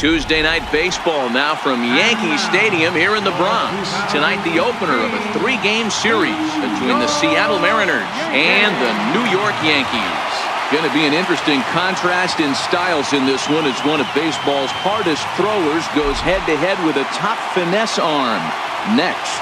Tuesday night baseball now from Yankee Stadium here in the Bronx. Tonight, the opener of a three-game series between the Seattle Mariners and the New York Yankees. Going to be an interesting contrast in styles in this one as one of baseball's hardest throwers goes head-to-head with a top finesse arm. Next.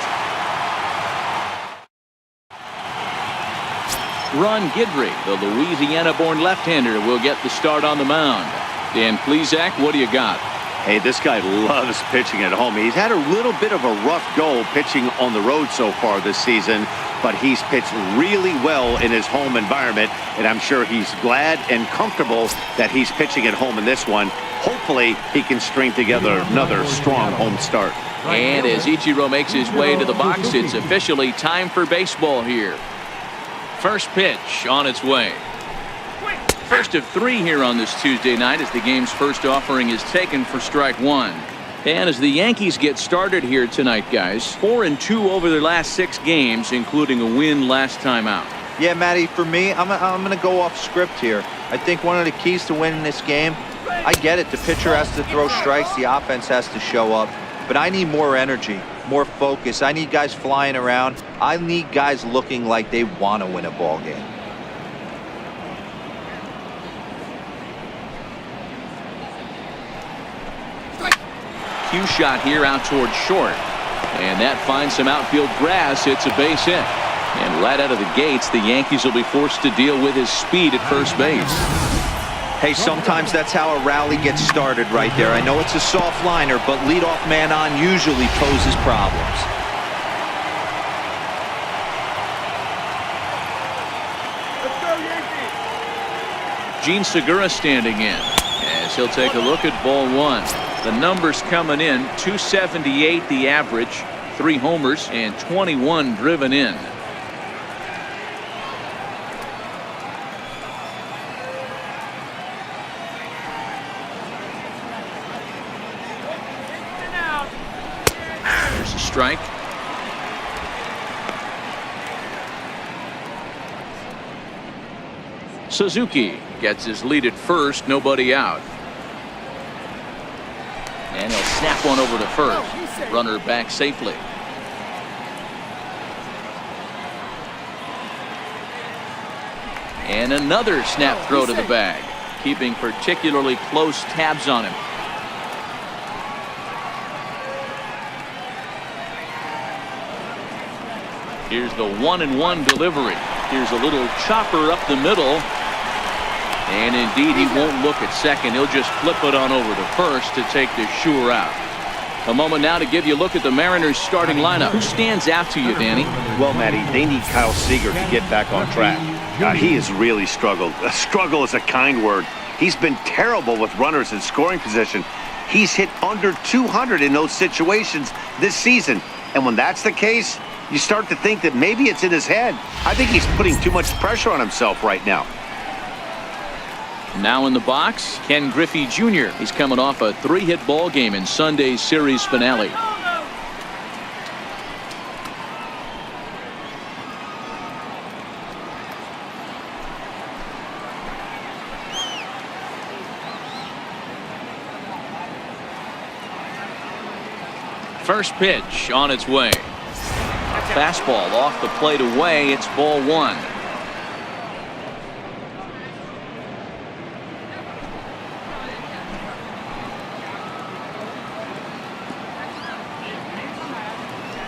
Ron Guidry, the Louisiana-born left-hander, will get the start on the mound. Dan Plesac, what do you got? Hey, this guy loves pitching at home. He's had a little bit of a rough go pitching on the road so far this season, but he's pitched really well in his home environment, and I'm sure he's glad and comfortable that he's pitching at home in this one. Hopefully, he can string together another strong home start. And as Ichiro makes his way to the box, it's officially time for baseball here. First pitch on its way. First of three here on this Tuesday night as the game's first offering is taken for strike one. And as the Yankees get started here tonight, guys, 4-2 over their last 6 games, including a win last time out. Yeah, Matty, for me, I'm going to go off script here. I think one of the keys to winning this game, I get it, the pitcher has to throw strikes, the offense has to show up, but I need more energy, more focus. I need guys flying around. I need guys looking like they want to win a ball game. Cue shot here out towards short, and that finds some outfield grass. It's a base hit, and right out of the gates the Yankees will be forced to deal with his speed at first base. Hey, sometimes that's how a rally gets started right there. I know it's a soft liner, but leadoff man on usually poses problems. Let's go, Yankees! Gene Segura standing in as he'll take a look at ball one. The numbers coming in, 278 the average, 3 homers and 21 driven in. There's a strike. Suzuki gets his lead at first, nobody out. And he'll snap one over to first. Runner back safely. And another snap throw to the bag, keeping particularly close tabs on him. Here's the 1-1 delivery. Here's a little chopper up the middle. And indeed, he won't look at second. He'll just flip it on over to first to take the sure out. A moment now to give you a look at the Mariners starting lineup. Who stands out to you, Danny? Well, Matty, they need Kyle Seager to get back on track. He has really struggled. Struggle is a kind word. He's been terrible with runners in scoring position. He's hit under 200 in those situations this season. And when that's the case, you start to think that maybe it's in his head. I think he's putting too much pressure on himself right now. Now in the box, Ken Griffey Jr. He's coming off a 3-hit ball game in Sunday's series finale. First pitch on its way. A fastball off the plate away. It's ball one.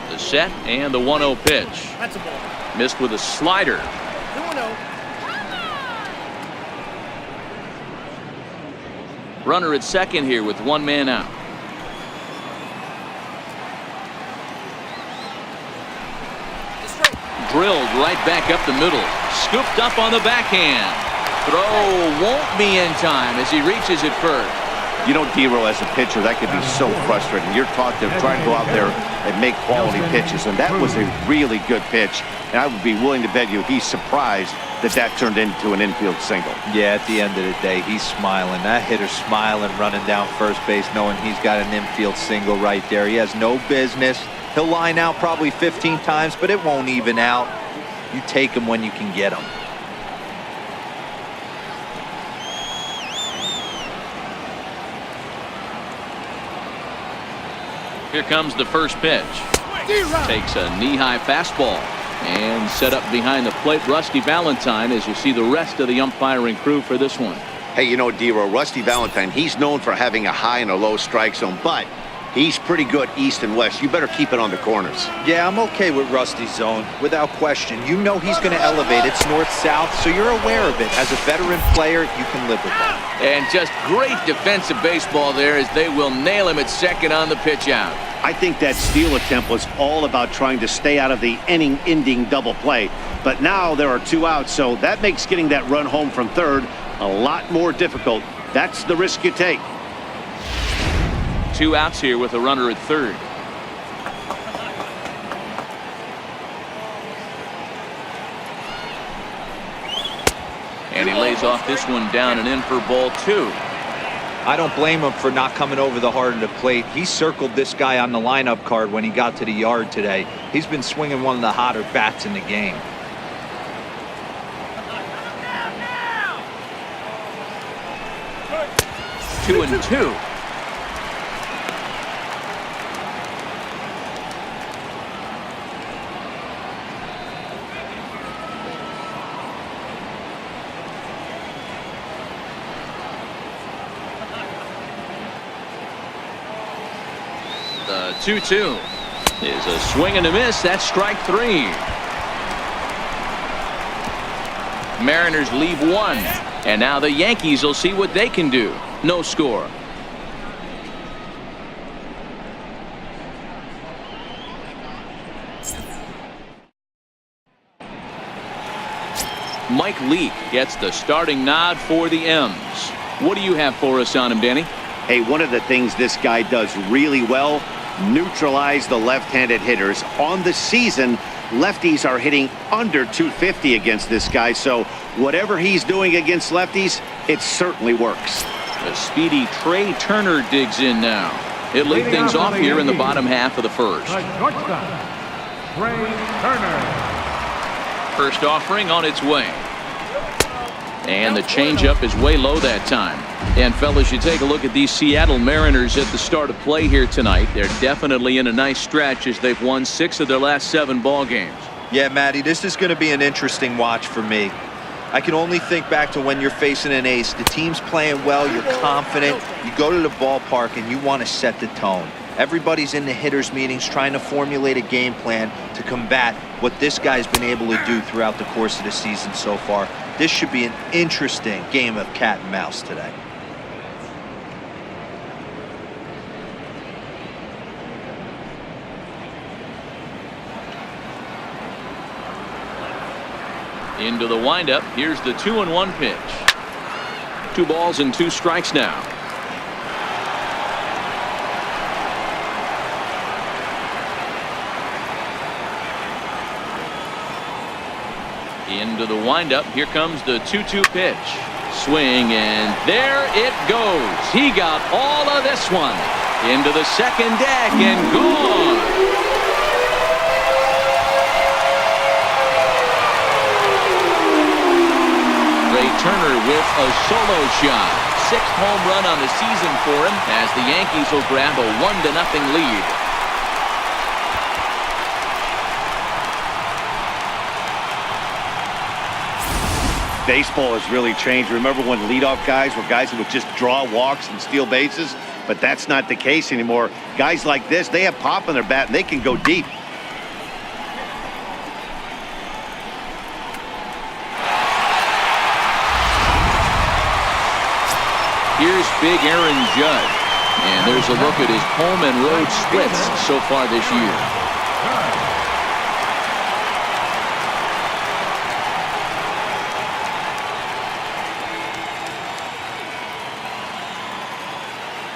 The set and the 1-0 pitch. That's a ball. Missed with a slider. 2-0. Runner at second here with 1 man out. Drilled right back up the middle. Scooped up on the backhand. Throw won't be in time as he reaches it first. You know, D-Roll, as a pitcher, that could be so frustrating. You're taught to try to go out there and make quality pitches, and that was a really good pitch. And I would be willing to bet you he's surprised that that turned into an infield single. Yeah, at the end of the day, he's smiling. That hitter's smiling, running down first base, knowing he's got an infield single right there. He has no business. He'll line out probably 15 times, but it won't even out. You take him when you can get him. Here comes the first pitch. Takes a knee-high fastball and set up behind the plate. Rusty Valentine, as you see the rest of the umpiring crew for this one. Hey, you know, D-Row, Rusty Valentine, he's known for having a high and a low strike zone, but he's pretty good east and west. You better keep it on the corners. Yeah, I'm okay with Rusty's zone, without question. You know he's going to elevate. It's north-south, so you're aware of it. As a veteran player, you can live with that. And just great defensive baseball there as they will nail him at second on the pitch out. I think that steal attempt was all about trying to stay out of the inning-ending double play. But now there are 2 outs, so that makes getting that run home from third a lot more difficult. That's the risk you take. 2 outs here with a runner at third. And he lays off this one down and in for ball 2. I don't blame him for not coming over the heart of the plate. He circled this guy on the lineup card when he got to the yard today. He's been swinging one of the hotter bats in the game. Two and two. The 2-2 is a swing and a miss. That's strike 3. Mariners leave 1. And now the Yankees will see what they can do. No score. Mike Leake gets the starting nod for the M's. What do you have for us on him, Danny? Hey, one of the things this guy does really well, neutralize the left-handed hitters. On the season, lefties are hitting under 250 against this guy, so whatever he's doing against lefties, it certainly works. The speedy Trey Turner digs in now. He'll lead things off here in the bottom half of the first. Trey Turner. First offering on its way. And the changeup is way low that time. And fellas, you take a look at these Seattle Mariners at the start of play here tonight. They're definitely in a nice stretch as they've won 6 of their last 7 ball games. Yeah, Matty, this is going to be an interesting watch for me. I can only think back to when you're facing an ace. The team's playing well, you're confident, you go to the ballpark and you want to set the tone. Everybody's in the hitters meetings trying to formulate a game plan to combat what this guy's been able to do throughout the course of the season so far. This should be an interesting game of cat and mouse today. Into the windup. Here's the 2-1 pitch. 2 balls and 2 strikes now. Into the windup. Here comes the 2-2 pitch. Swing, and there it goes. He got all of this one. Into the second deck and gone. Turner with a solo shot. 6th home run on the season for him as the Yankees will grab a 1-0 lead. Baseball has really changed. Remember when leadoff guys were guys who would just draw walks and steal bases? But that's not the case anymore. Guys like this, they have pop in their bat and they can go deep. Here's big Aaron Judge. And there's a look at his home and road splits so far this year.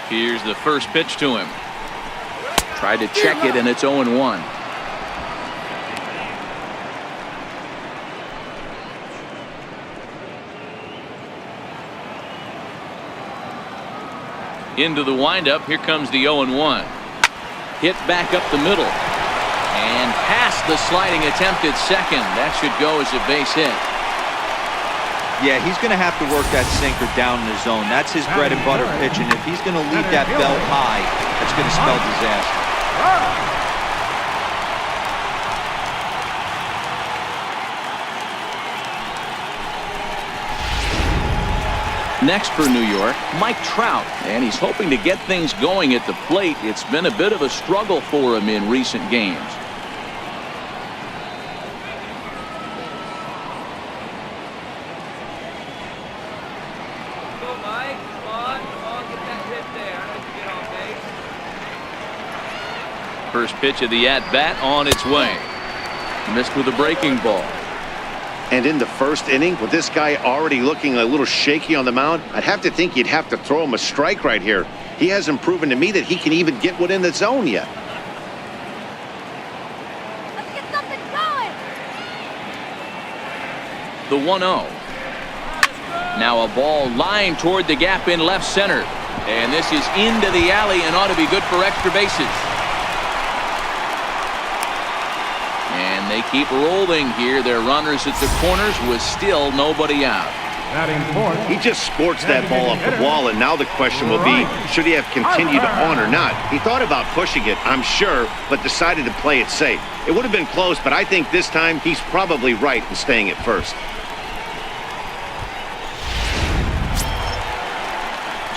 Here's the first pitch to him. Tried to check it, and it's 0-1. Into the windup. Here comes the 0-1. Hit back up the middle. And past the sliding attempt at second. That should go as a base hit. Yeah, he's going to have to work that sinker down in the zone. That's his bread and butter pitch, and if he's going to leave that belt high, that's going to spell disaster. Next for New York, Mike Trout, and he's hoping to get things going at the plate. It's been a bit of a struggle for him in recent games. Go, Mike. Come on, get that hit there. Get on base. First pitch of the at-bat on its way. Missed with a breaking ball. And in the first inning, with this guy already looking a little shaky on the mound, I'd have to think you'd have to throw him a strike right here. He hasn't proven to me that he can even get one in the zone yet. Let's get something going. The 1-0. Now a ball lined toward the gap in left center. And this is into the alley and ought to be good for extra bases. And they keep rolling here. Their runners at the corners with still nobody out. Batting fourth. He just sports that ball off the wall, and now the question will be, should he have continued on or not? He thought about pushing it, I'm sure, but decided to play it safe. It would have been close, but I think this time he's probably right in staying at first.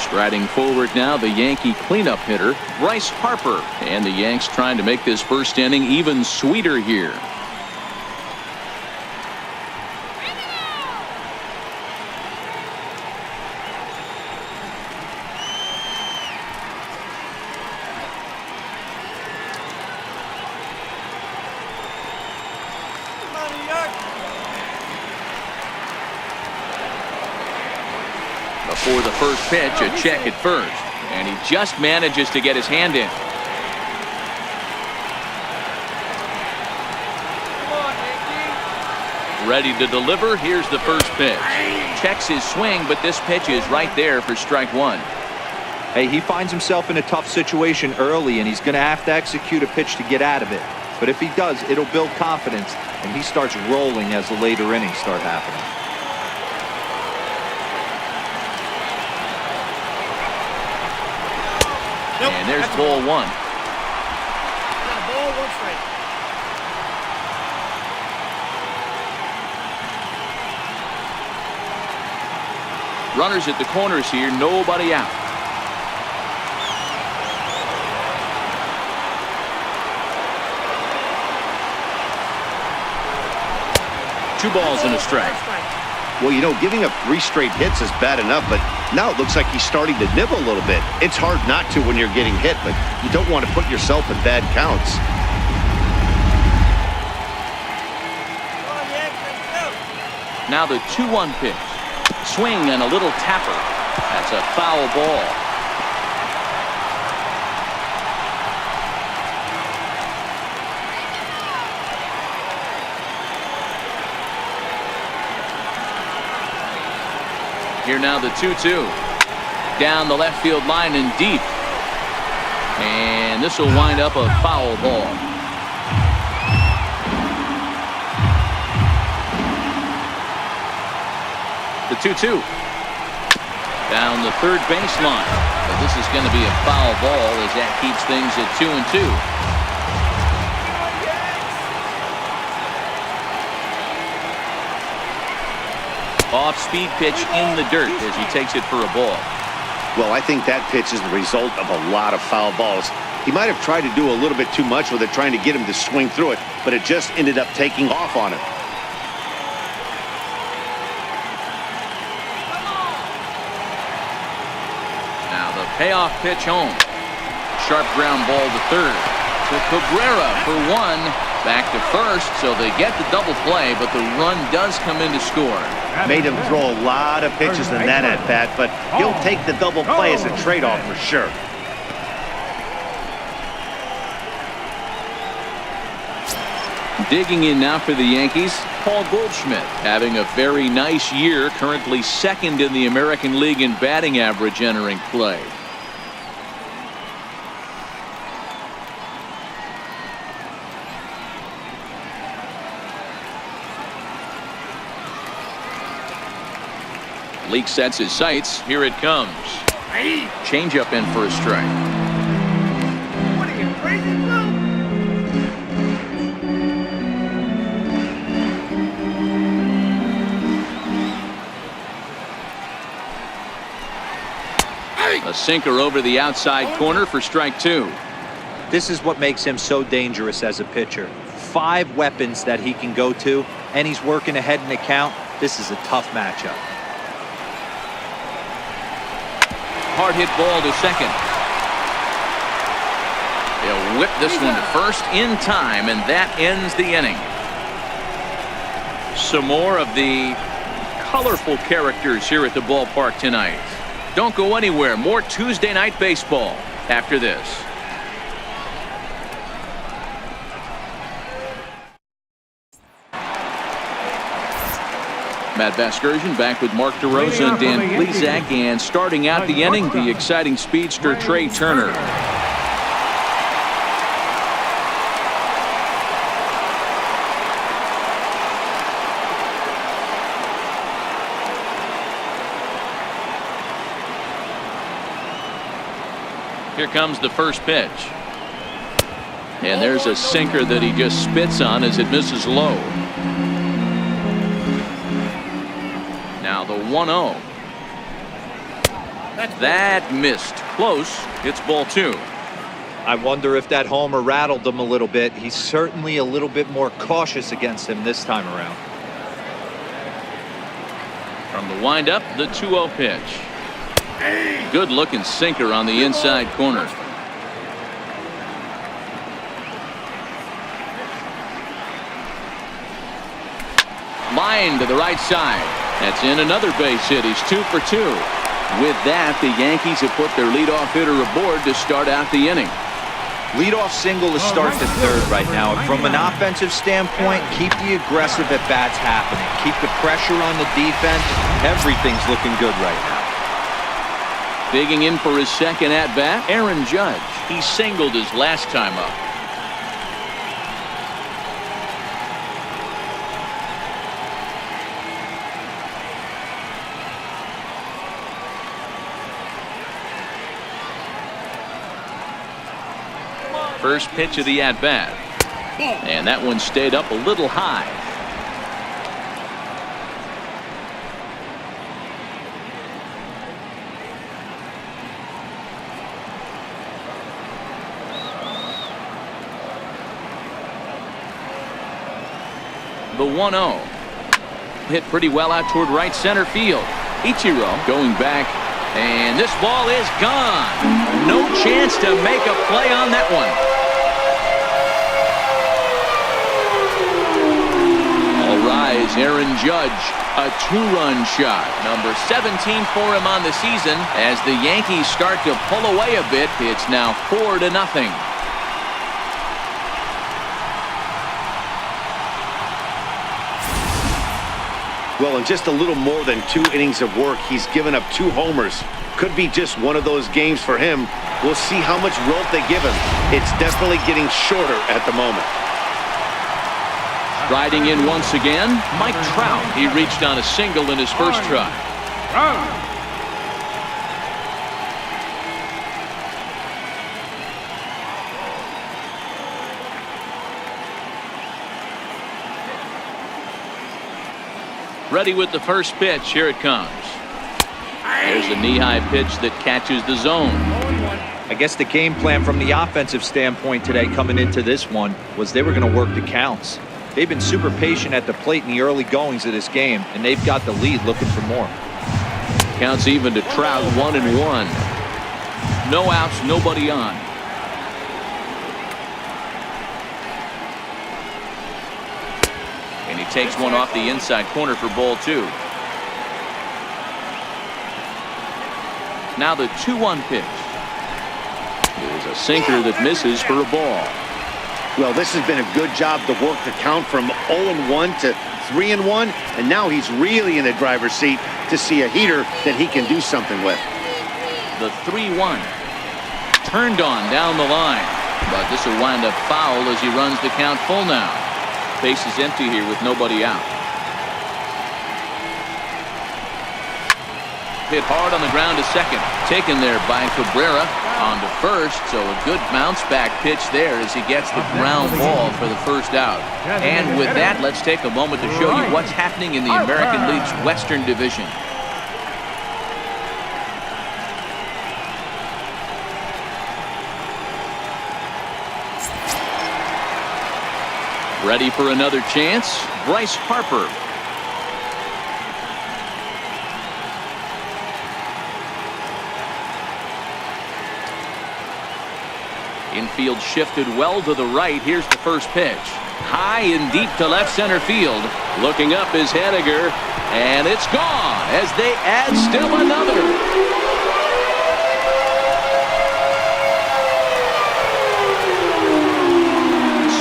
Striding forward now, the Yankee cleanup hitter, Bryce Harper. And the Yanks trying to make this first inning even sweeter here. Before the first pitch, a check at first, and he just manages to get his hand in. Ready to deliver. Here's the first pitch. Checks his swing, but this pitch is right there for strike one. Hey, he finds himself in a tough situation early, and he's going to have to execute a pitch to get out of it. But if he does, it'll build confidence, and he starts rolling as the later innings start happening. And there's ball one. Ball, one strike. Runners at the corners here, nobody out. Two balls and a strike. Well, you know, giving up 3 straight hits is bad enough, but now it looks like he's starting to nibble a little bit. It's hard not to when you're getting hit, but you don't want to put yourself in bad counts. Now the 2-1 pitch. Swing and a little tapper. That's a foul ball. Here now the 2-2. Down the left field line and deep. And this will wind up a foul ball. The 2-2. Down the third baseline. But this is going to be a foul ball as that keeps things at 2-2. Off-speed pitch in the dirt as he takes it for a ball. Well, I think that pitch is the result of a lot of foul balls. He might have tried to do a little bit too much with it, trying to get him to swing through it, but it just ended up taking off on him. Now the payoff pitch home. Sharp ground ball to third. To Cabrera for one. Back to first, so they get the double play, but the run does come in to score. Made him throw a lot of pitches in that at-bat, but he'll take the double play as a trade-off for sure. Digging in now for the Yankees, Paul Goldschmidt having a very nice year, currently second in the American League in batting average entering play. Leake sets his sights. Here it comes. Change up in for a strike. What are you, crazy? A sinker over the outside corner for strike 2. This is what makes him so dangerous as a pitcher. 5 weapons that he can go to, and he's working ahead in the count. This is a tough matchup. Hard hit ball to second. They'll whip this one to first in time, and that ends the inning. Some more of the colorful characters here at the ballpark tonight. Don't go anywhere. More Tuesday night baseball after this. Matt Vasgersian back with Mark DeRosa and Dan Plesac, and starting out the inning, the exciting speedster Trey Turner. Here comes the first pitch. And there's a sinker that he just spits on as it misses low. Now the 1-0. That missed. Close. It's ball 2. I wonder if that homer rattled him a little bit. He's certainly a little bit more cautious against him this time around. From the windup, the 2-0 pitch. Good looking sinker on the inside corner. Line to the right side. That's in another base hit. He's 2 for 2. With that, the Yankees have put their leadoff hitter aboard to start out the inning. Leadoff single to start the third right now. From an offensive standpoint, keep the aggressive at-bats happening. Keep the pressure on the defense. Everything's looking good right now. Digging in for his second at-bat, Aaron Judge. He singled his last time up. First pitch of the at-bat. And that one stayed up a little high. The 1-0. Hit pretty well out toward right center field. Ichiro going back, and this ball is gone. No chance to make a play on that one. All rise, Aaron Judge, a 2-run shot. Number 17 for him on the season. As the Yankees start to pull away a bit, it's now 4-0. Well, in just a little more than 2 innings of work, he's given up 2 homers. Could be just one of those games for him. We'll see how much rope they give him. It's definitely getting shorter at the moment. Riding in once again, Mike Trout. He reached on a single in his first try. Ready with the first pitch. Here it comes. There's a knee-high pitch that catches the zone. I guess the game plan from the offensive standpoint today coming into this one was they were going to work the counts. They've been super patient at the plate in the early goings of this game, and they've got the lead looking for more. Counts even to Trout, 1-1. No outs, nobody on. And he takes one off the inside corner for ball 2. Now the 2-1 pitch. There's a sinker that misses for a ball. Well, this has been a good job to work the count from 0-1 to 3-1, and now he's really in the driver's seat to see a heater that he can do something with. The 3-1. Turned on down the line, but this will wind up foul as he runs the count full now. Base is empty here with nobody out. Hit hard on the ground to second. Taken there by Cabrera. On to first, so a good bounce back pitch there as he gets the ground ball for the first out. And with that, let's take a moment to show you what's happening in the American League's Western Division. Ready for another chance. Bryce Harper. Infield shifted well to the right. Here's the first pitch. High and deep to left center field. Looking up is Henniger, and it's gone as they add still another.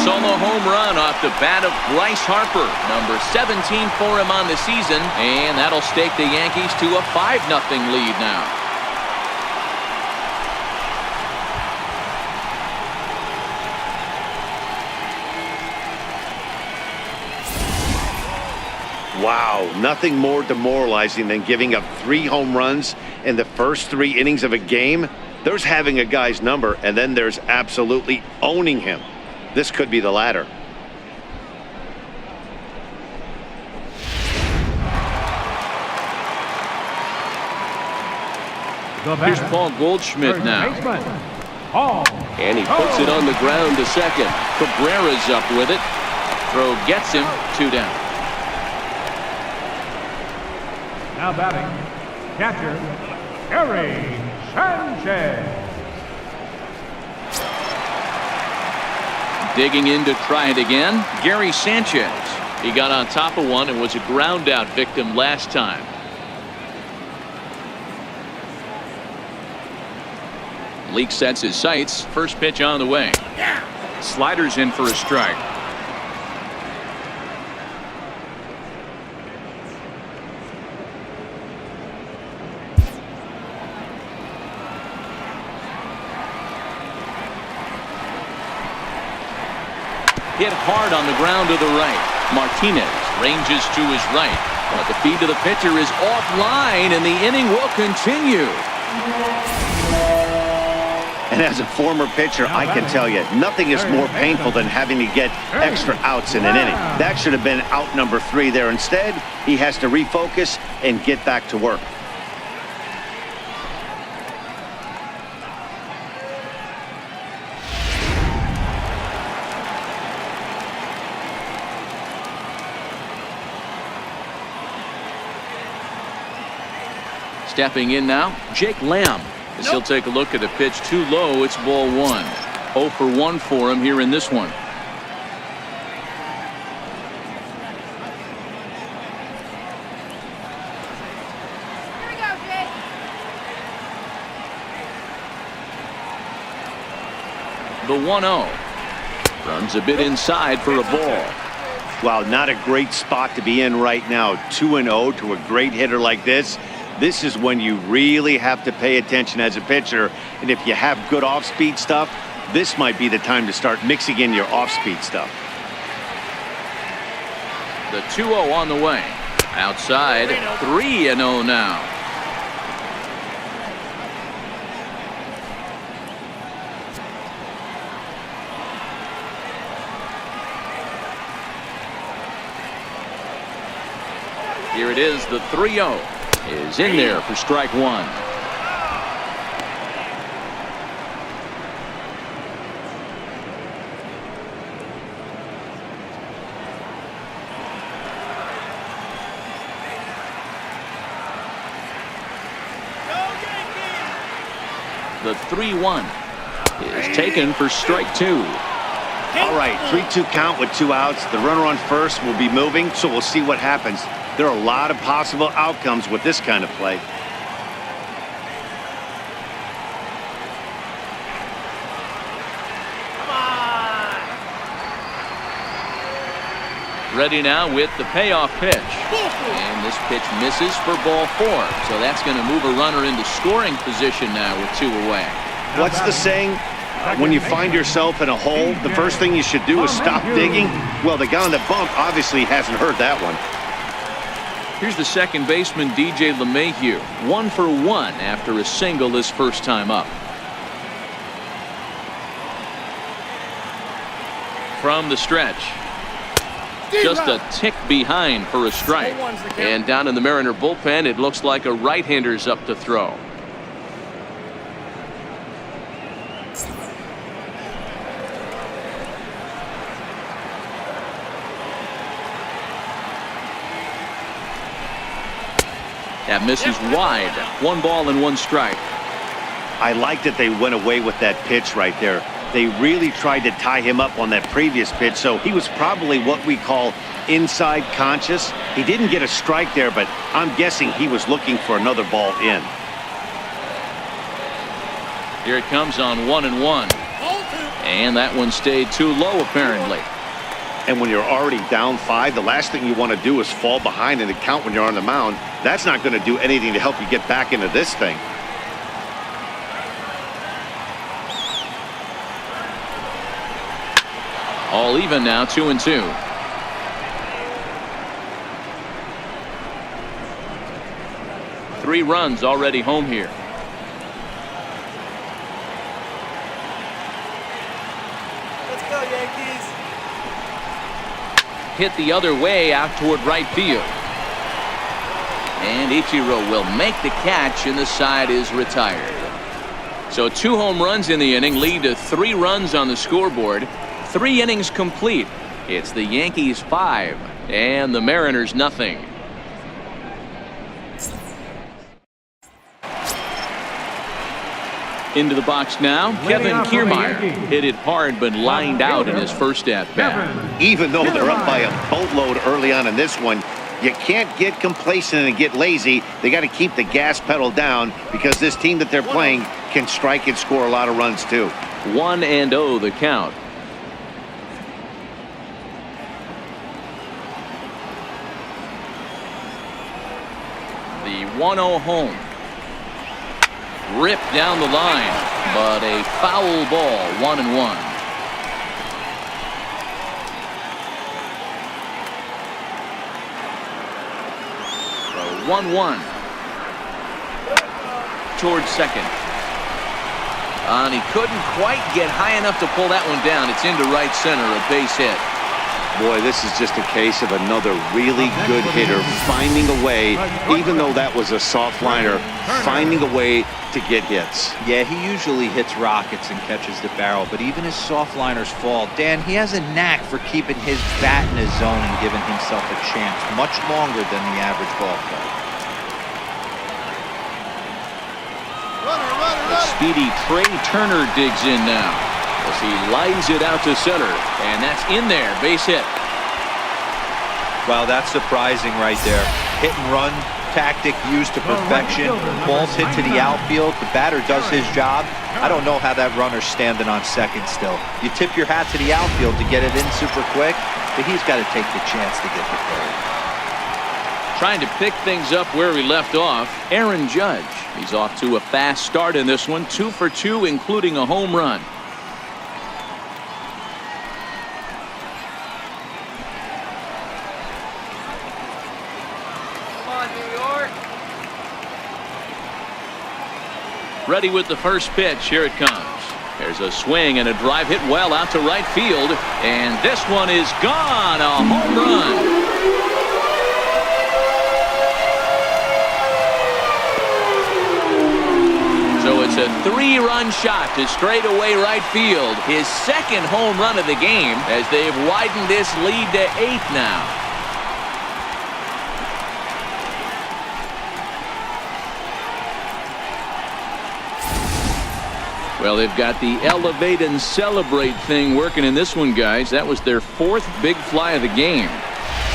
Solo home run off the bat of Bryce Harper, number 17 for him on the season, and that'll stake the Yankees to a 5-0 lead now. Wow, nothing more demoralizing than giving up 3 home runs in the first 3 innings of a game. There's having a guy's number, and then there's absolutely owning him. This could be the latter. Here's Paul Goldschmidt now. And he puts it on the ground to second. Cabrera's up with it. Throw gets him. 2 down. Now batting, catcher, Gary Sanchez. Digging in to try it again, Gary Sanchez. He got on top of one and was a ground out victim last time. Leake sets his sights. First pitch on the way. Sliders in for a strike. Hit hard on the ground to the right. Martinez ranges to his right. But the feed to the pitcher is offline, and the inning will continue. And as a former pitcher, I can tell you, nothing is more painful than having to get extra outs in an inning. That should have been out number 3 there. Instead, he has to refocus and get back to work. Stepping in now, Jake Lamb. As he'll take a look at a pitch too low, it's ball 1. 0 for 1 for him here in this one. Here we go, Jake. The 1-0. Runs a bit inside for a ball. Wow, not a great spot to be in right now. 2-0 to a great hitter like this. This is when you really have to pay attention as a pitcher. And if you have good off-speed stuff, this might be the time to start mixing in your off-speed stuff. The 2-0 on the way. Outside, 3-0 now. Here it is, the 3-0. Is in there for strike 1. The 3-1 is taken for strike 2. All right, 3-2 count with 2 outs. The runner on first will be moving, so we'll see what happens. There are a lot of possible outcomes with this kind of play. Ready now with the payoff pitch. And this pitch misses for ball 4. So that's going to move a runner into scoring position now with 2 away. What's the saying? When you find yourself in a hole, the first thing you should do is stop digging. Well, the guy on the bump obviously hasn't heard that one. Here's the second baseman, DJ LeMahieu. 1 for 1 after a single his first time up. From the stretch. Just a tick behind for a strike. And down in the Mariner bullpen, it looks like a right-hander's up to throw. That misses wide. 1 ball and 1 strike. I like that they went away with that pitch right there. They really tried to tie him up on that previous pitch, so he was probably what we call inside conscious. He didn't get a strike there, but I'm guessing he was looking for another ball in. Here it comes on 1-1. And that one stayed too low, apparently. And when you're already down 5, the last thing you want to do is fall behind in the count when you're on the mound. That's not going to do anything to help you get back into this thing. All even now, 2-2. Three runs already home here. Let's go, Yankees. Hit the other way out toward right field. And Ichiro will make the catch, and the side is retired. So 2 home runs in the inning lead to 3 runs on the scoreboard. 3 innings complete. It's the Yankees 5 and the Mariners nothing. Into the box now, Kevin Kiermaier. Hit it hard but lined out in his first at-bat. Even though they're up by a boatload early on in this one, you can't get complacent and get lazy. They got to keep the gas pedal down because this team that they're playing can strike and score a lot of runs too. 1-0 the count. The 1-0 home. Ripped down the line, but a foul ball. 1-1. So 1-1 towards second. And he couldn't quite get high enough to pull that one down. It's into right center, a base hit. Boy, this is just a case of another really good hitter finding a way, even though that was a soft liner, finding a way to get hits. Yeah, he usually hits rockets and catches the barrel, but even his soft liners fall. Dan, he has a knack for keeping his bat in his zone and giving himself a chance much longer than the average ball player. The speedy Trey Turner digs in now as he lines it out to center, and that's in there, base hit. Well, that's surprising right there. Hit and run tactic used to perfection. Balls hit to the outfield. The batter does his job. I don't know how that runner's standing on second still. You tip your hat to the outfield to get it in super quick, but he's got to take the chance to get the third. Trying to pick things up where we left off, Aaron Judge. He's off to a fast start in this one, 2 for 2, including a home run. Ready with the first pitch. Here it comes. There's a swing and a drive hit well out to right field. And this one is gone. A home run. So it's a 3-run shot to straightaway right field. His second home run of the game as they've widened this lead to 8 now. Well, they've got the elevate and celebrate thing working in this one, guys. That was their 4th big fly of the game.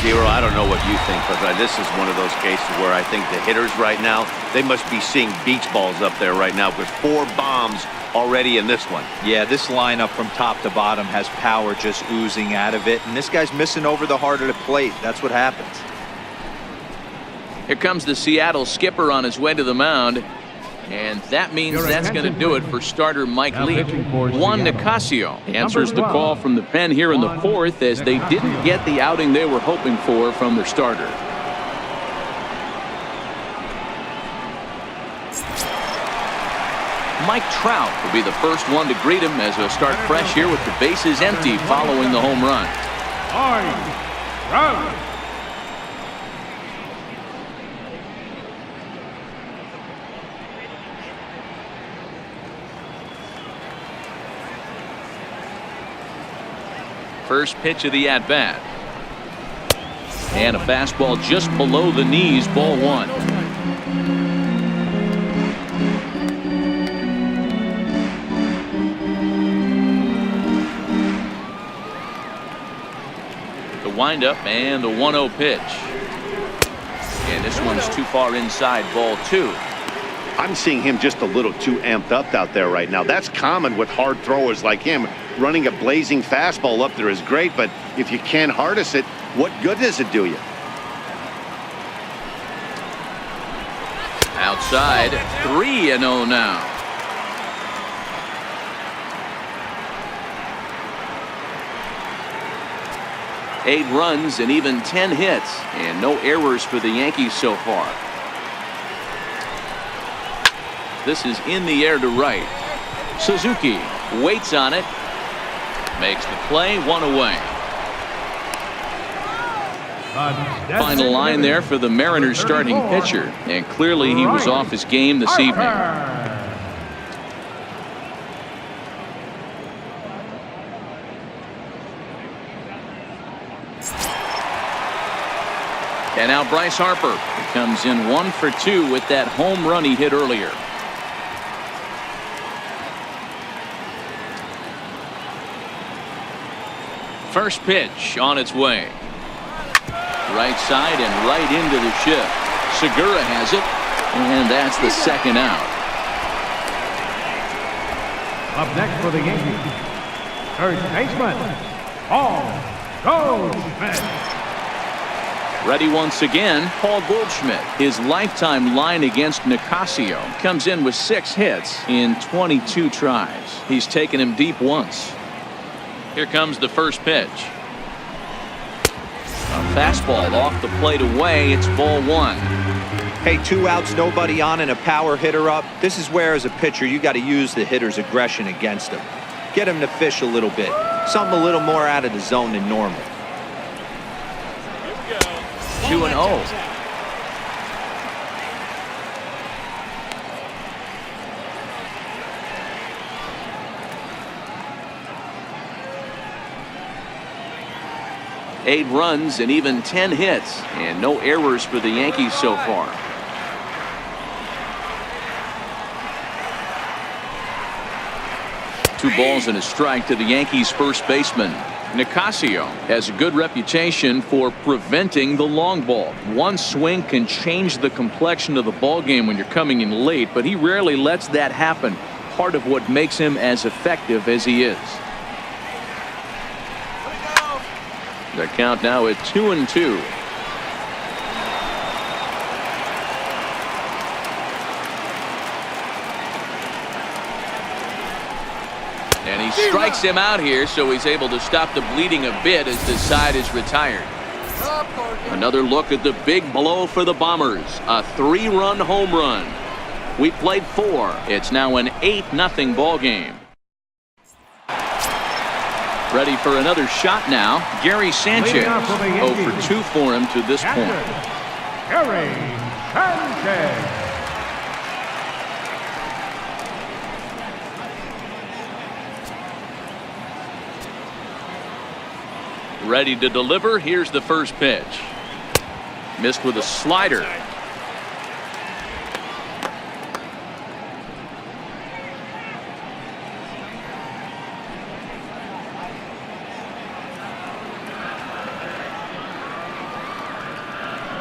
Zero, I don't know what you think, but this is one of those cases where I think the hitters right now, they must be seeing beach balls up there right now with 4 bombs already in this one. Yeah, this lineup from top to bottom has power just oozing out of it, and this guy's missing over the heart of the plate. That's what happens. Here comes the Seattle skipper on his way to the mound. And that means that's going to do it for starter Mike Leake. Juan Nicasio answers the call from the pen here in the 4th as they didn't get the outing they were hoping for from their starter. Mike Trout will be the first one to greet him as he'll start fresh here with the bases empty following the home run. Trout. First pitch of the at-bat. And a fastball just below the knees, ball 1. windup and the 1-0 pitch. And this one's too far inside, ball 2. I'm seeing him just a little too amped up out there right now. That's common with hard throwers like him. Running a blazing fastball up there is great, but if you can't harness it, what good does it do you? Outside, 3-0 now. Eight runs and even 10 hits, and no errors for the Yankees so far. This is in the air to right. Suzuki waits on it, makes the play, 1 away. Final line there for the Mariners starting pitcher, and clearly he was off his game this evening. And now Bryce Harper comes in 1 for 2 with that home run he hit earlier. First pitch on its way. Right side and right into the shift. Segura has it, and that's the second out. Up next for the Yankees, third baseman, Paul Goldschmidt. Ready once again, Paul Goldschmidt. His lifetime line against Nicasio comes in with 6 hits in 22 tries. He's taken him deep once. Here comes the first pitch. A fastball off the plate away. It's ball 1. Hey, 2 outs, nobody on, and a power hitter up. This is where, as a pitcher, you got to use the hitter's aggression against him. Get him to fish a little bit. Something a little more out of the zone than normal. 2-0. Eight runs and even 10 hits, and no errors for the Yankees so far. Two balls and a strike to the Yankees first baseman. Nicasio has a good reputation for preventing the long ball. One swing can change the complexion of the ball game when you're coming in late, but he rarely lets that happen. Part of what makes him as effective as he is. The count now at 2-2. And he strikes him out here, so he's able to stop the bleeding a bit as the side is retired. Another look at the big blow for the Bombers. A 3-run home run. We played 4. It's now an 8-0 ball game. Ready for another shot now. Gary Sanchez. 0 for 2 for him to this point. Gary Sanchez. Ready to deliver. Here's the first pitch. Missed with a slider.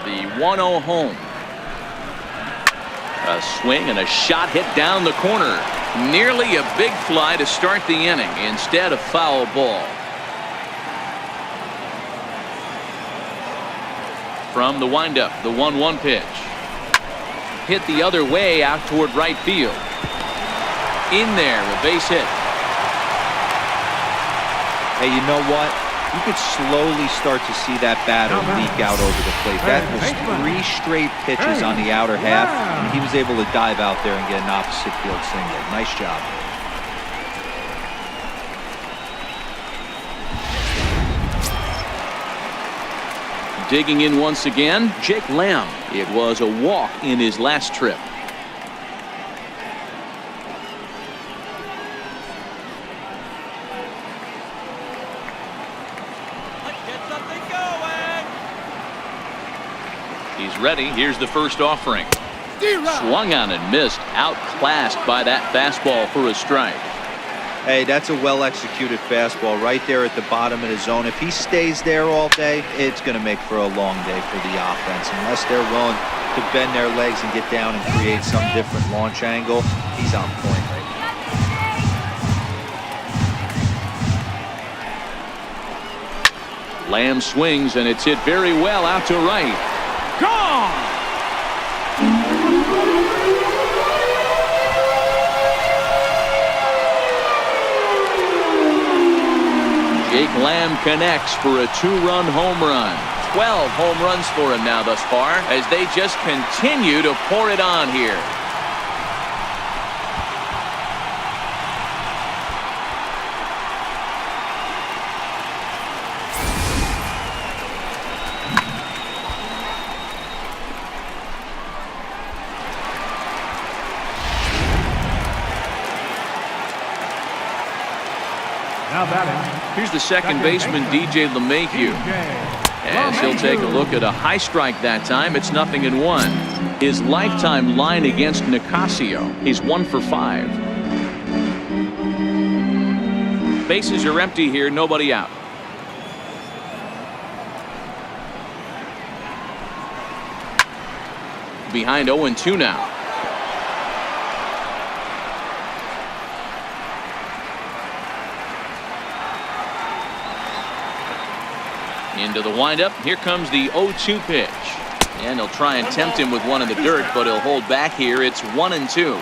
The 1-0 home. A swing and a shot hit down the corner. Nearly a big fly to start the inning. Instead, a foul ball. From the windup, the 1-1 pitch. Hit the other way out toward right field. In there, a base hit. Hey, you know what? You could slowly start to see that batter leak out over the plate. That was 3 straight pitches on the outer half, and he was able to dive out there and get an opposite field single. Nice job. Digging in once again, Jake Lamb. It was a walk in his last trip. Let's get something going. He's ready. Here's the first offering. Swung on and missed. Outclassed by that fastball for a strike. Hey, that's a well-executed fastball right there at the bottom of the zone. If he stays there all day, it's going to make for a long day for the offense. Unless they're willing to bend their legs and get down and create some different launch angle, he's on point right now. Lamb swings, and it's hit very well out to right. Gone! Jake Lamb connects for a 2-run home run. 12 home runs for him now thus far as they just continue to pour it on here. Now batting. Here's the second baseman, DJ LeMahieu. As he'll take a look at a high strike that time, it's 0-1. His lifetime line against Nicasio, he's 1 for 5. Bases are empty here, nobody out. Behind 0-2 now. Into the windup. Here comes the 0-2 pitch. And he'll try and tempt him with one in the dirt, but he'll hold back here. It's 1-2.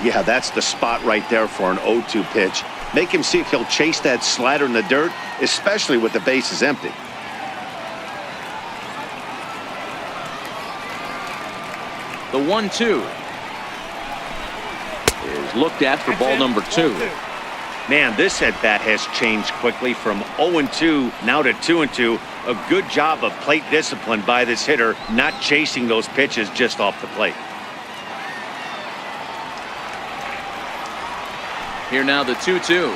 Yeah, that's the spot right there for an 0-2 pitch. Make him see if he'll chase that slider in the dirt, especially with the bases empty. The 1-2 is looked at for ball number 2. Man, this at-bat has changed quickly from 0-2 now to 2-2. A good job of plate discipline by this hitter, not chasing those pitches just off the plate. Here now the 2-2.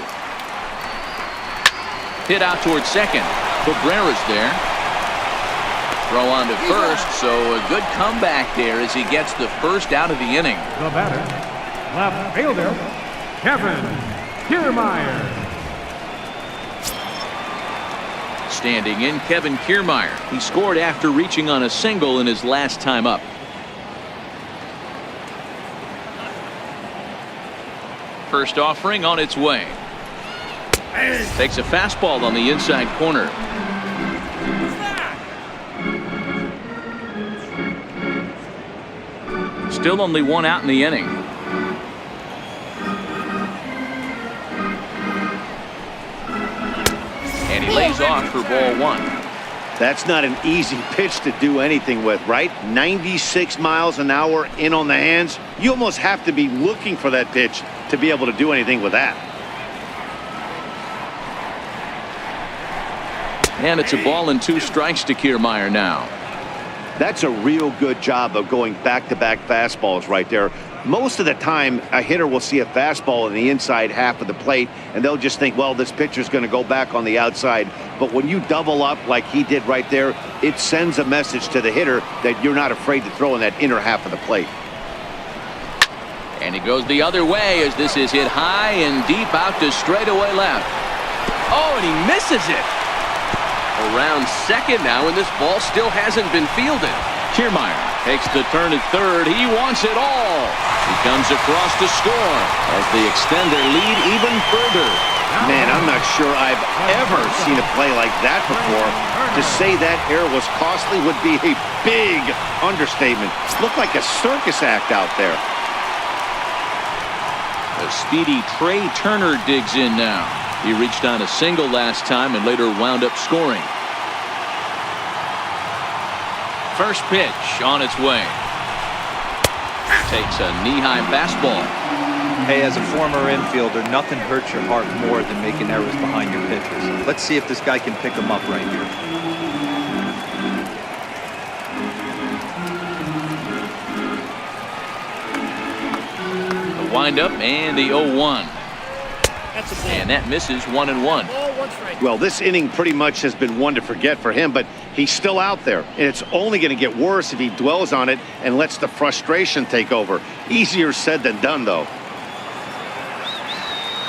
Hit out towards second. Cabrera's there. Throw on to first, so a good comeback there as he gets the first out of the inning. The batter, left fielder, Kevin Kiermaier. Standing in, Kevin Kiermaier. He scored after reaching on a single in his last time up. First offering on its way. Takes a fastball on the inside corner. Still only one out in the inning. And he lays off for ball 1. That's not an easy pitch to do anything with, right? 96 miles an hour in on the hands. You almost have to be looking for that pitch to be able to do anything with that. And it's a ball and 2 strikes to Kiermaier now. That's a real good job of going back-to-back fastballs right there. Most of the time, a hitter will see a fastball in the inside half of the plate, and they'll just think, well, this pitcher's going to go back on the outside. But when you double up like he did right there, it sends a message to the hitter that you're not afraid to throw in that inner half of the plate. And he goes the other way as this is hit high and deep out to straightaway left. Oh, and he misses it. Around second now, and this ball still hasn't been fielded. Kiermaier takes the turn at third. He wants it all. He comes across to score as they extend their lead even further. Man, I'm not sure I've ever seen a play like that before. To say that error was costly would be a big understatement. Looked like a circus act out there. A speedy Trey Turner digs in now. He reached on a single last time and later wound up scoring. First pitch on its way. Takes a knee-high fastball. Hey, as a former infielder, nothing hurts your heart more than making errors behind your pitchers. Let's see if this guy can pick them up right here. The windup and the 0-1. And that misses 1-1. Well, this inning pretty much has been one to forget for him, but he's still out there, and it's only going to get worse if he dwells on it and lets the frustration take over. Easier said than done, though.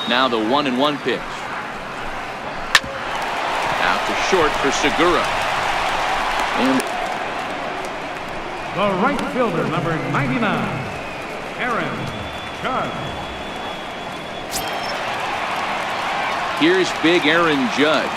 Now the 1-1 pitch. Out to short for Segura. And The right fielder, number 99, Aaron Judge. here's big Aaron Judge.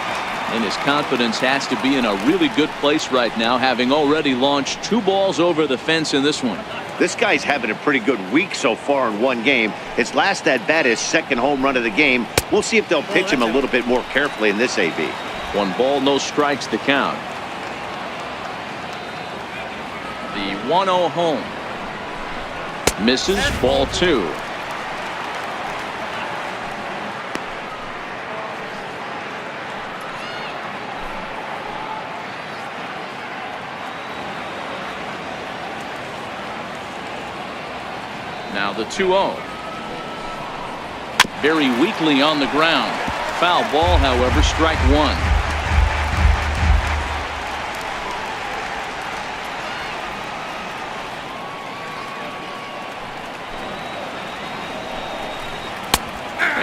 And his confidence has to be in a really good place right now, having already launched 2 balls over the fence in this one. This guy's having a pretty good week so far in one game. His last at bat, his second home run of the game. We'll see if they'll pitch him a little bit more carefully in this AB. 1 ball, no strikes to count. The 1-0 home. Misses, ball 2. Now the 2-0. Very weakly on the ground. Foul ball, however, strike 1.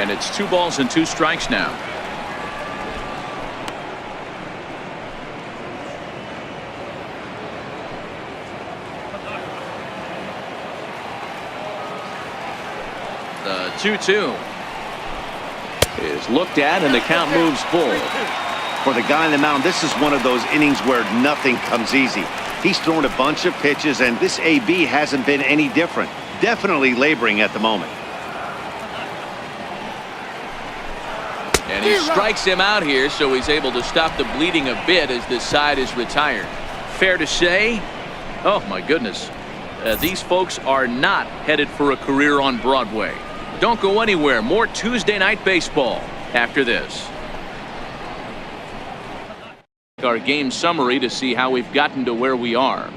And it's 2 balls and 2 strikes now. The 2-2 is looked at, and the count moves full. For the guy on the mound, this is one of those innings where nothing comes easy. He's thrown a bunch of pitches, and this AB hasn't been any different. Definitely laboring at the moment. And he strikes him out here, so he's able to stop the bleeding a bit as this side is retired. Fair to say, oh my goodness, these folks are not headed for a career on Broadway. Don't go anywhere. More Tuesday night baseball after this. Our game summary to see how we've gotten to where we are.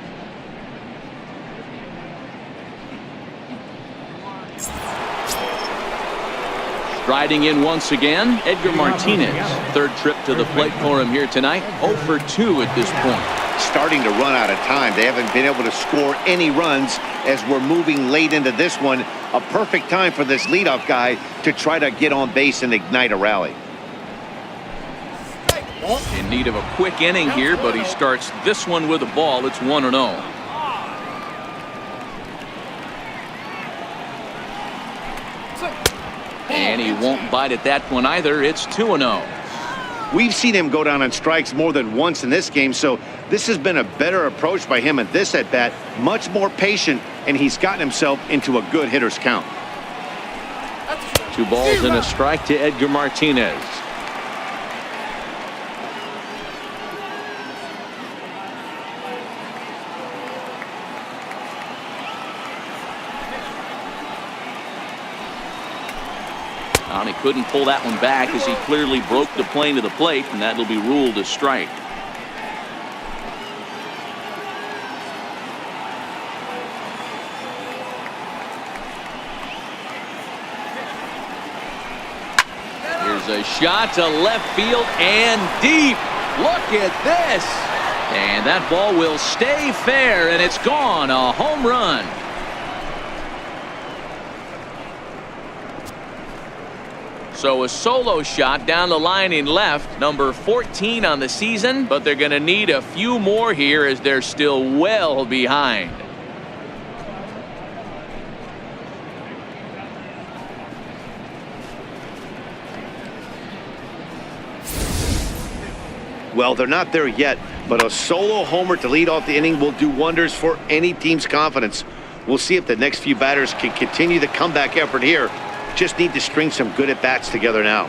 Striding in once again, Edgar Martinez. 3rd trip to the plate for him here tonight. 0 for 2 at this point. Starting to run out of time. They haven't been able to score any runs as we're moving late into this one. A perfect time for this leadoff guy to try to get on base and ignite a rally. In need of a quick inning here, but he starts this one with a ball. It's 1-0. And he won't bite at that one either. It's 2-0. We've seen him go down on strikes more than once in this game, so this has been a better approach by him at this at-bat. Much more patient, and he's gotten himself into a good hitter's count. 2 balls and a strike to Edgar Martinez. He couldn't pull that one back as he clearly broke the plane to the plate, and that'll be ruled a strike. Here's a shot to left field and deep. Look at this. And that ball will stay fair, and it's gone. A home run. So a solo shot down the line in left, number 14 on the season, but they're going to need a few more here as they're still well behind. Well, they're not there yet, but a solo homer to lead off the inning will do wonders for any team's confidence. We'll see if the next few batters can continue the comeback effort here. Just need to string some good at-bats together now.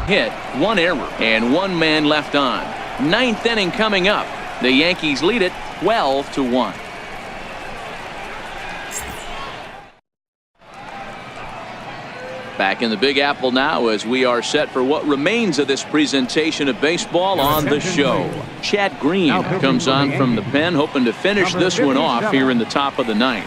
Hit, 1 error, and 1 man left on. 9th inning coming up. The Yankees lead it 12-1. Back in the Big Apple now as we are set for what remains of this presentation of baseball on the show. Chad Green comes on from the pen, hoping to finish this one off here in the top of the 9th.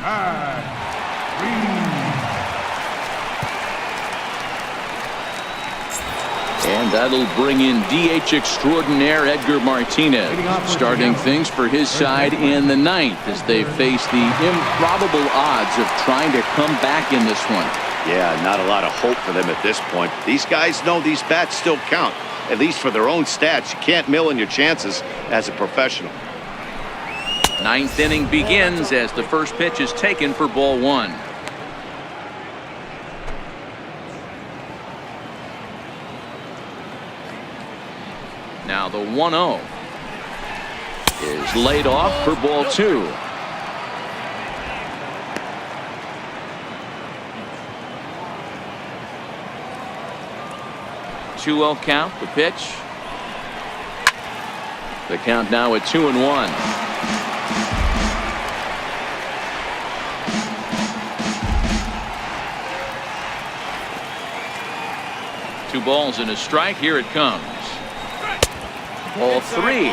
And that'll bring in DH extraordinaire Edgar Martinez, starting things for his side in the ninth as they face the improbable odds of trying to come back in this one. Yeah, not a lot of hope for them at this point. These guys know these bats still count, at least for their own stats. You can't mill in your chances as a professional. Ninth inning begins as the first pitch is taken for ball one. Now the 1-0 is laid off for ball two. Two-0 count, the pitch. The count now at 2-1. Two balls and a strike. Here it comes. Ball three.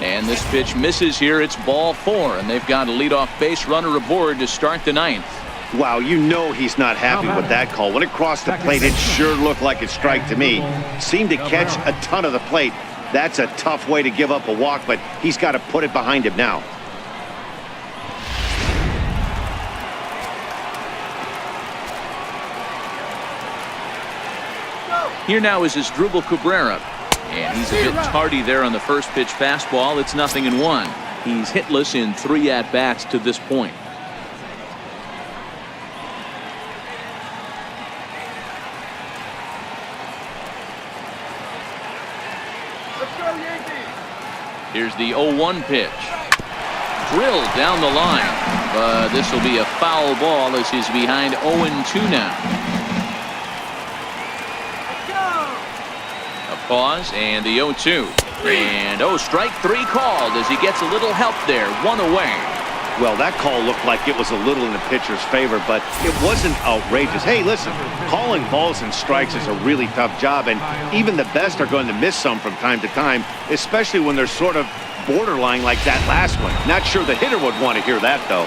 And this pitch misses here. It's ball four, and they've got a leadoff base runner aboard to start the ninth. Wow, you know he's not happy with that call. When it crossed the plate, it sure looked like a strike to me. Seemed to catch a ton of the plate. That's a tough way to give up a walk, but he's got to put it behind him now. Here now is Asdrubal Cabrera, and he's a bit tardy there on the first pitch fastball. It's 0-1. He's hitless in 3 at-bats to this point. Here's the 0-1 pitch. Drilled down the line, but this will be a foul ball as he's behind 0-2 now. A pause and the 0-2. And strike three called as he gets a little help there. One away. Well, that call looked like it was a little in the pitcher's favor, but it wasn't outrageous. Hey, listen, calling balls and strikes is a really tough job, and even the best are going to miss some from time to time, especially when they're sort of borderline like that last one. Not sure the hitter would want to hear that, though.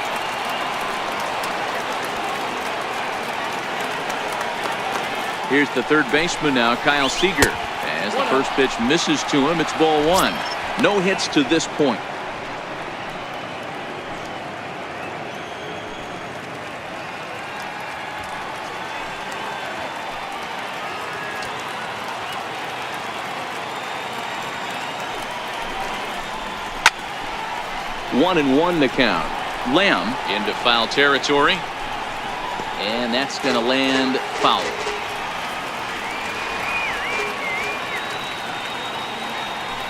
Here's the third baseman now, Kyle Seager. As the first pitch misses to him, it's ball one. No hits to this point. One and one to count. Lamb into foul territory, and that's going to land foul.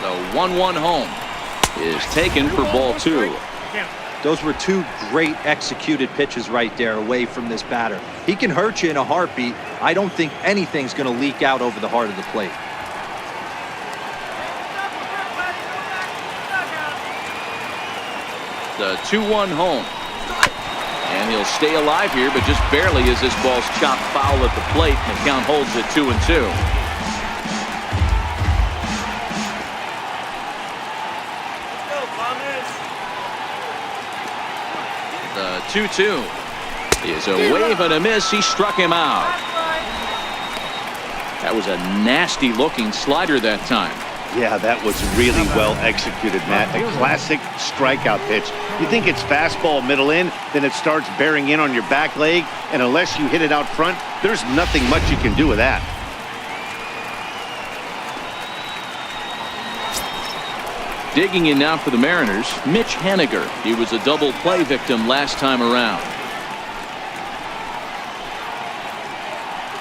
The 1-1 home is taken for ball two. Those were two great executed pitches right there away from this batter. He can hurt you in a heartbeat. I don't think anything's going to leak out over the heart of the plate. The 2-1 home. And he'll stay alive here, but just barely as this ball's chopped foul at the plate, and the count holds at 2-2. The 2-2 is a wave and a miss. He struck him out. That was a nasty looking slider that time. Yeah, that was really well executed, Matt. A classic strikeout pitch. You think it's fastball middle in, then it starts bearing in on your back leg, and unless you hit it out front, there's nothing much you can do with that. Digging in now for the Mariners, Mitch Haniger. He was a double play victim last time around.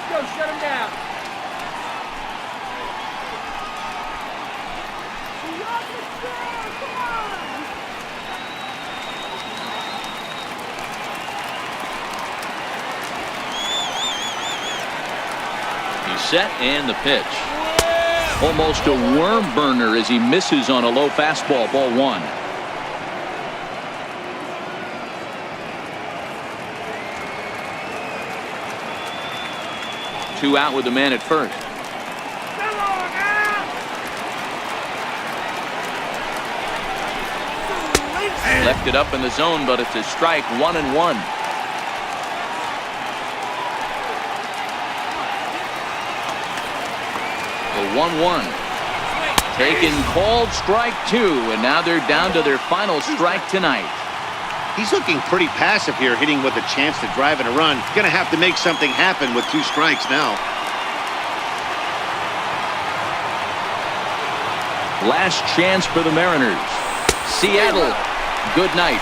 Go, shut him down. He's set and the pitch. Almost a worm burner as he misses on a low fastball, ball one. 2 out with the man at first. Left it up in the zone, but it's a strike. 1-1. The 1-1. Taken, called strike 2, and now they're down to their final strike tonight. He's looking pretty passive here, hitting with a chance to drive in a run. Going to have to make something happen with 2 strikes now. Last chance for the Mariners. Seattle, good night.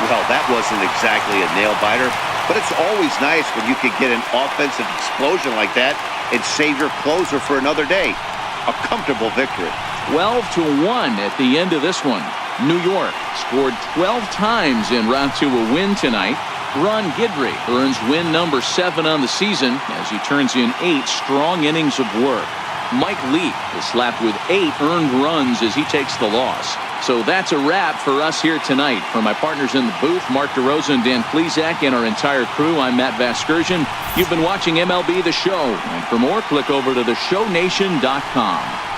Well, that wasn't exactly a nail-biter, but it's always nice when you can get an offensive explosion like that and save your closer for another day. A comfortable victory. 12-1 at the end of this one. New York scored 12 times en route to a win tonight. Ron Guidry earns win number 7 on the season as he turns in 8 strong innings of work. Mike Leake is slapped with 8 earned runs as he takes the loss. So that's a wrap for us here tonight. For my partners in the booth, Mark DeRosa and Dan Plesac, and our entire crew, I'm Matt Vasgersian. You've been watching MLB The Show. And for more, click over to theshownation.com.